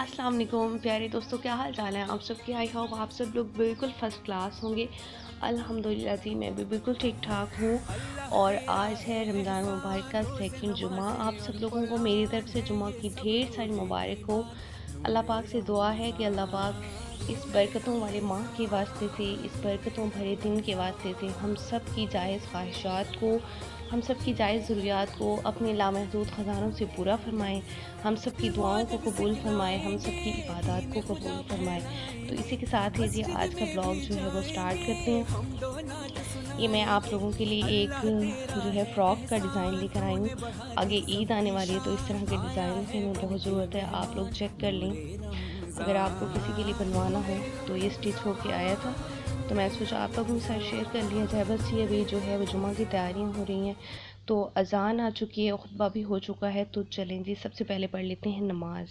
अस्सलाम वालेकुम प्यारे दोस्तों, क्या हाल चाल है आप सबके। आई होप आप सब लोग बिल्कुल फ़र्स्ट क्लास होंगे। अल्हम्दुलिल्लाह जी मैं भी बिल्कुल ठीक ठाक हूँ। और आज है रमज़ान मुबारक का सेकंड जुमा। आप सब लोगों को मेरी तरफ से जुमा की ढेर सारी मुबारक हो। अल्लाह पाक से दुआ है कि अल्लाह पाक इस बरकतों वाले माह के वास्ते से, इस बरकतों भरे दिन के वास्ते से हम सब की जायज़ ख्वाहिशात को, हम सब की जायज़ ज़रूरियात को अपने लामहदूद ख़जानों से पूरा फरमाएँ। हम सब की दुआओं को कबूल फरमाए, हम सब की इबादत को कबूल फरमाए। तो इसी के साथ ही जी आज का ब्लॉग जो है वो स्टार्ट करते हैं। ये मैं आप लोगों के लिए एक जो है फ़्रॉक का डिज़ाइन लेकर आई हूँ। आगे ईद आने वाली है तो इस तरह के डिज़ाइन की हमें बहुत ज़रूरत है। आप लोग चेक कर लें, अगर आपको किसी के लिए बनवाना हो तो ये स्टिच होके आया था, तो मैं सोचा आप लोगों के साथ शेयर कर लिया जाए। बस ये अभी जो है वो जुमा की तैयारियां हो रही हैं, तो अज़ान आ चुकी है, खुतबा भी हो चुका है। तो चलें जी सबसे पहले पढ़ लेते हैं नमाज।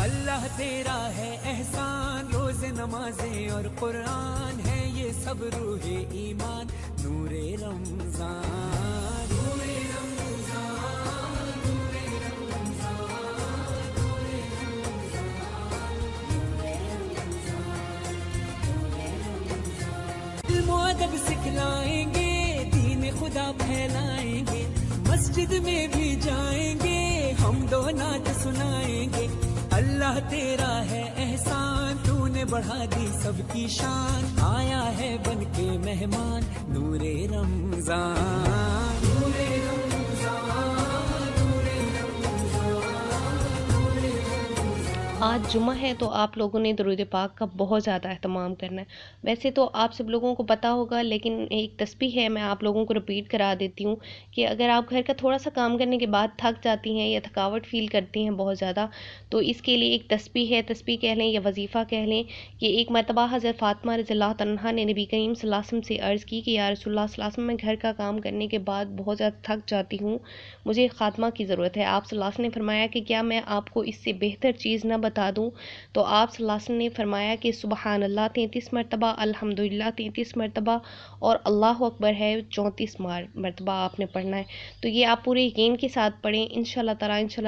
अल्लाह तेरा है एहसान, रोज़ नमाजें और कुरान है ये सब रूहे ईमान, नूरे रमज़ान नूरे रमज़ान नूरे रमज़ान नूरे रमज़ान। इल्म और अदब सिखलाएंगे, दीन खुदा फैलाएंगे, मस्जिद में भी जाएंगे, हम दो नात सुनाएंगे। अल्लाह तेरा है एहसान, तूने बढ़ा दी सबकी शान, आया है बन के मेहमान, नूरे रमज़ान नूरे रमज़ान नूरे रमज़ान नूरे आज जुमा है तो आप लोगों ने दरूद पाक का बहुत ज़्यादा अहतमाम करना है। वैसे तो आप सब लोगों को पता होगा, लेकिन एक तस्बीह है, मैं आप लोगों को रिपीट करा देती हूँ कि अगर आप घर का थोड़ा सा काम करने के बाद थक जाती हैं या थकावट फ़ील करती हैं बहुत ज़्यादा, तो इसके लिए एक तस्बीह है, तस्बीह कह लें या वजीफ़ा कह लें। कि एक मरतबा हज़रत फ़ातिमा रज़ियल्लाहु तन्हा ने नबी करीम सल्लल्लाहु अलैहि वसल्लम से अर्ज़ की कि या रसूलल्लाह सल्लल्लाहु अलैहि वसल्लम, मैं घर का काम करने के बाद बहुत ज़्यादा थक जाती हूँ, मुझे ख़ात्मा की ज़रूरत है। आप सल्लल्लाहु अलैहि वसल्लम ने फरमाया कि क्या मैं आपको इससे बेहतर चीज़ न बता दूँ। तो आप सल्लल्लाहु अलैहि वसल्लम ने फरमाया कि सुबहान अल्लाह 33 मरतबा, अल्हम्दुलिल्लाह 33 मरतबा और अल्लाह अकबर है 34 मरतबा आपने पढ़ना है। तो ये आप पूरे यकीन के साथ पढ़ें, इंशाल्लाह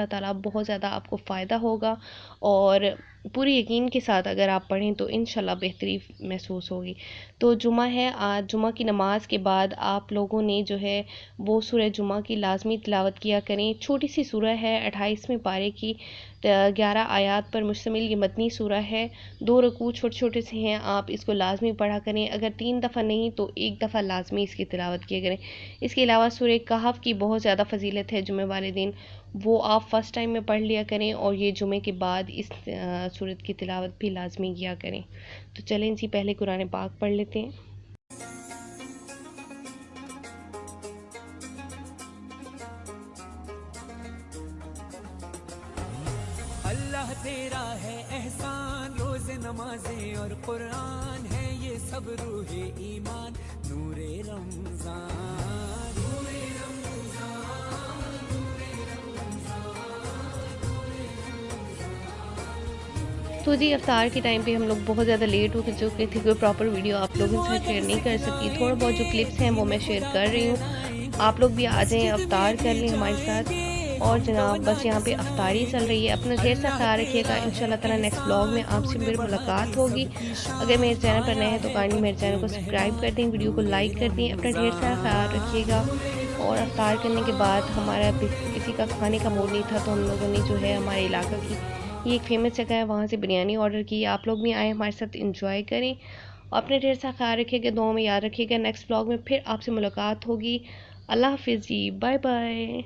ताला बहुत ज़्यादा आपको फ़ायदा होगा। और पूरे यकीन के साथ अगर आप पढ़ें तो इंशाल्लाह बेहतरी महसूस होगी। तो जुमा है, आज जुमा की नमाज के बाद आप लोगों ने जो है वो सूरह जुमा की लाजमी तिलावत किया करें। छोटी सी सूरह है, 28वें पारे की 11 आयात पर मुश्तमिल ये मदनी सूरह है। 2 रुकू छोटे छोटे से हैं, आप इसको लाजमी पढ़ा करें। अगर 3 दफ़ा नहीं तो 1 दफ़ा लाजमी इसकी तिलावत किया करें। इसके अलावा सूरह कहफ की बहुत ज़्यादा फजीलत है जुमे वाले दिन, वो आप फ़र्स्ट टाइम में पढ़ लिया करें और ये जुमे के बाद इस सूरत की तिलावत भी लाजमी किया करें। तो चलें जी पहले कुरान पाक पढ़ लेते हैं। अल्लाह तेरा है एहसान, रोज़ नमाजें और कुरान है ये सब रूहे ईमान, नूरे रमज़ान नूरे रमज़ान नूरे रमज़ान नूरे रमज़ान। तो जी अफ्तार के टाइम पे हम लोग बहुत ज़्यादा लेट हो चुके थे, कोई प्रॉपर वीडियो आप लोगों के साथ शेयर नहीं कर सकी। थोड़ा बहुत जो क्लिप्स हैं वो मैं शेयर कर रही हूँ, आप लोग भी आ जाएँ, अफ्तार कर लें हमारे साथ। और जनाब बस यहाँ पे अफ्तारी चल रही है। अपना ढेर सा ख्याल रखिएगा। इंशाल्लाह ताला नेक्स्ट ब्लॉग में आपसे फिर मुलाकात होगी। अगर मेरे चैनल पर नए हैं तो काइंडली मेरे चैनल को सब्सक्राइब कर दें, वीडियो को लाइक कर दें। अपना ढेर सारा ख्याल रखिएगा। और अफ्तार करने के बाद हमारा किसी का खाने का मूड नहीं था, तो हम लोगों ने जो है हमारे इलाका की ये एक फ़ेमस जगह है, वहाँ से बिरयानी ऑर्डर की। आप लोग भी आए हमारे साथ इंजॉय करें। अपने ढेर सारा ख्याल रखिएगा, दुआ में याद रखिएगा। नेक्स्ट ब्लॉग में फिर आपसे मुलाकात होगी। अल्लाह हाफिज़ जी, बाय बाय।